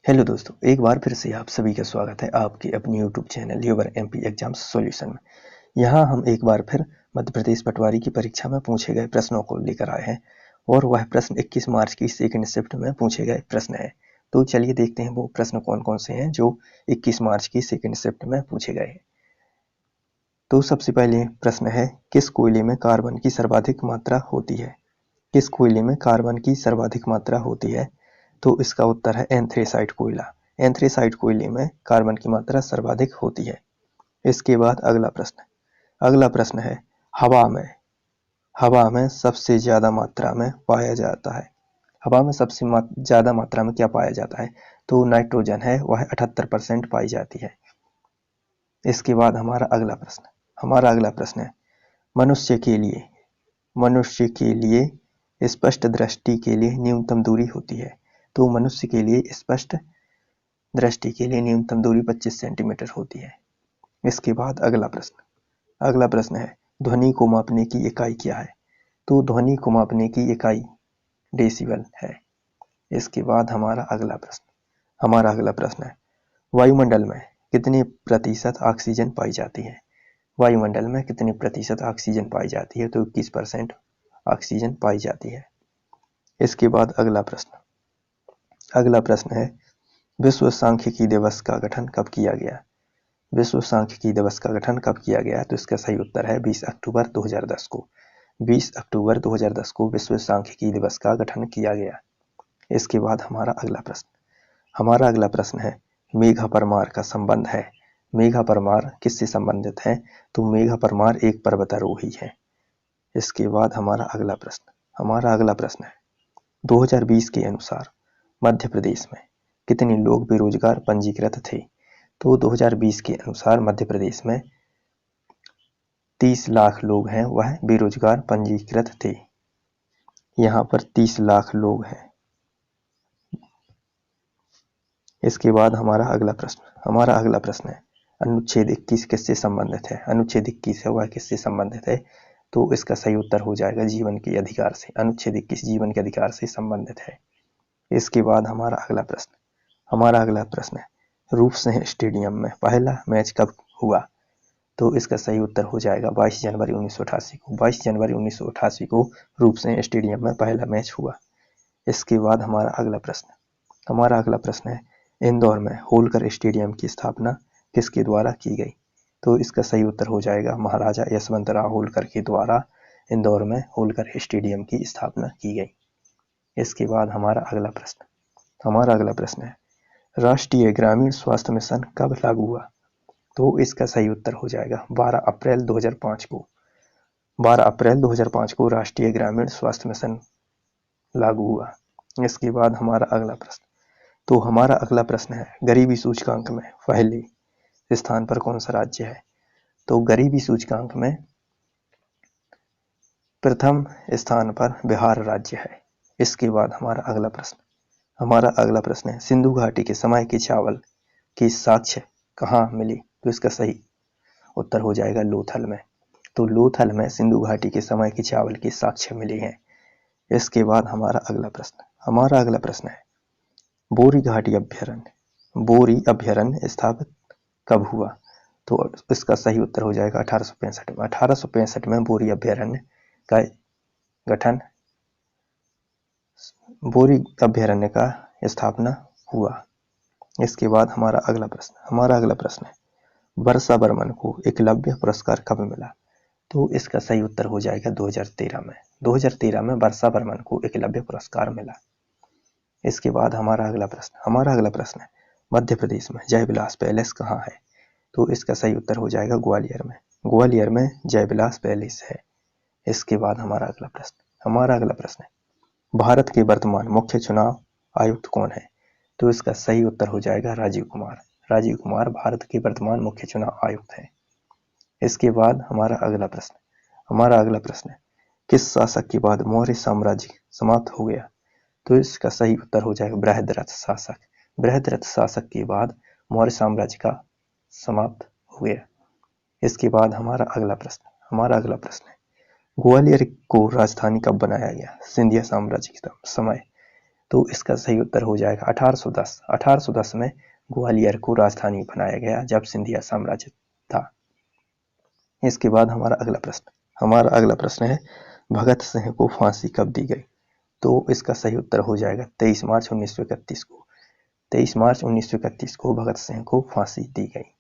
Hello दोस्तों, एक बार फिर से आप सभी का स्वागत है आपके अपने YouTube channel your MP exams solution में। यहाँ हम एक बार फिर मध्य प्रदेश पटवारी की परीक्षा में पूछे गए प्रश्नों को लेकर आए हैं और वह प्रश्न 21 मार्च की सेकंड शिफ्ट में पूछे गए प्रश्न है। तो चलिए देखते हैं वो प्रश्न कौन कौन से हैं जो 21 मार्च की सेकंड शिफ्ट में पूछे गए हैं। तो सबसे पहले प्रश्न है, किस कोयले में कार्बन की सर्वाधिक मात्रा होती है? किस कोयले में कार्बन की सर्वाधिक मात्रा होती है? तो इसका उत्तर है एंथ्रेसाइट कोयला। एंथ्रेसाइट कोयले में कार्बन की मात्रा सर्वाधिक होती है। इसके बाद अगला प्रश्न है, हवा में सबसे ज्यादा मात्रा में पाया जाता है। हवा में सबसे ज्यादा मात्रा में क्या पाया जाता है? तो नाइट्रोजन है, वह 78% पाई जाती है। इसके बाद हमारा अगला प्रश्न है, मनुष्य के लिए स्पष्ट दृष्टि के लिए न्यूनतम दूरी होती है। तो मनुष्य के लिए स्पष्ट दृष्टि के लिए न्यूनतम दूरी 25 सेंटीमीटर होती है। इसके बाद अगला प्रश्न है, ध्वनि को मापने की इकाई क्या है? तो ध्वनि को मापने की इकाई डेसिबल है। इसके बाद हमारा अगला प्रश्न है, वायुमंडल में कितने प्रतिशत ऑक्सीजन पाई जाती है? वायुमंडल में कितने प्रतिशत ऑक्सीजन पाई जाती है? तो 21% ऑक्सीजन पाई जाती है। इसके बाद अगला प्रश्न है, विश्व सांख्यिकी दिवस का गठन कब किया गया? विश्व सांख्यिकी दिवस का गठन कब किया गया? तो इसका सही उत्तर है 20 अक्टूबर 2010 को। 20 अक्टूबर 2010 को विश्व सांख्यिकी दिवस का गठन किया गया। इसके बाद हमारा अगला प्रश्न है, मेघा परमार का संबंध है। मेघा परमार किससे संबंधित है? तो मेघा परमार एक पर्वतारोही है। इसके बाद हमारा अगला प्रश्न है, 2020 के अनुसार मध्य प्रदेश में कितने लोग बेरोजगार पंजीकृत थे? तो 2020 के अनुसार मध्य प्रदेश में 30 लाख लोग हैं, वह बेरोजगार पंजीकृत थे। यहाँ पर 30 लाख लोग हैं। इसके बाद हमारा अगला प्रश्न है, अनुच्छेद 21 किससे संबंधित है? अनुच्छेद 21 है, वह किससे संबंधित है? तो इसका सही उत्तर हो जाएगा जीवन के अधिकार से। अनुच्छेद 21 जीवन के अधिकार से संबंधित है। इसके बाद हमारा अगला प्रश्न है, रूप सिंह स्टेडियम में पहला मैच कब हुआ? तो इसका सही उत्तर हो जाएगा 22 जनवरी 1988 को। 22 जनवरी 1988 को रूप सिंह स्टेडियम में पहला मैच हुआ। इसके बाद हमारा अगला प्रश्न है, इंदौर में होलकर स्टेडियम की स्थापना किसके द्वारा की गई? तो इसका सही उत्तर हो जाएगा महाराजा यशवंतराव होलकर के द्वारा इंदौर में होलकर स्टेडियम की स्थापना की गई। इसके बाद हमारा अगला प्रश्न है, राष्ट्रीय ग्रामीण स्वास्थ्य मिशन कब लागू हुआ? तो इसका सही उत्तर हो जाएगा 12 अप्रैल 2005 को। 12 अप्रैल 2005 को राष्ट्रीय ग्रामीण स्वास्थ्य मिशन लागू हुआ। इसके बाद हमारा अगला प्रश्न है, गरीबी सूचकांक में पहले स्थान पर कौन सा राज्य है? तो गरीबी सूचकांक में प्रथम स्थान पर बिहार राज्य है। इसके बाद हमारा अगला प्रश्न है, सिंधु घाटी के समय के चावल की साक्ष्य कहाँ मिली? तो इसका सही उत्तर हो जाएगा लोथल में। तो लोथल में सिंधु घाटी के समय के चावल के साक्ष्य मिले हैं। इसके बाद हमारा अगला प्रश्न है, बोरी अभ्यारण्य स्थापित कब हुआ? तो इसका सही उत्तर हो जाएगा 1865 में। 1865 में बोरी अभ्यारण्य का स्थापना हुआ। इसके बाद हमारा अगला प्रश्न है, वर्षा बर्मन को एकलव्य पुरस्कार कब मिला? तो इसका सही उत्तर हो जाएगा 2013 में। 2013 में वर्षा बर्मन को एकलव्य पुरस्कार मिला। इसके बाद हमारा अगला प्रश्न है, मध्य प्रदेश में जयविलास पैलेस कहाँ है? तो इसका सही उत्तर हो जाएगा ग्वालियर में जयविलास पैलेस है। इसके बाद हमारा अगला प्रश्न है, भारत के वर्तमान मुख्य चुनाव आयुक्त कौन है? तो इसका सही उत्तर हो जाएगा राजीव कुमार भारत के वर्तमान मुख्य चुनाव आयुक्त है। इसके बाद हमारा अगला प्रश्न है, किस शासक के बाद मौर्य साम्राज्य समाप्त हो गया? तो इसका सही उत्तर हो जाएगा बृहद्रथ शासक के बाद मौर्य साम्राज्य का समाप्त हो गया। इसके बाद हमारा अगला प्रश्न है, ग्वालियर को राजधानी कब बनाया गया? सिंधिया साम्राज्य के समय। तो इसका सही उत्तर हो जाएगा 1810। 1810 में ग्वालियर को राजधानी बनाया गया जब सिंधिया साम्राज्य था। इसके बाद हमारा अगला प्रश्न है, भगत सिंह को फांसी कब दी गई? तो इसका सही उत्तर हो जाएगा 23 मार्च 1931 को। 23 मार्च 1931 को भगत सिंह को फांसी दी गई।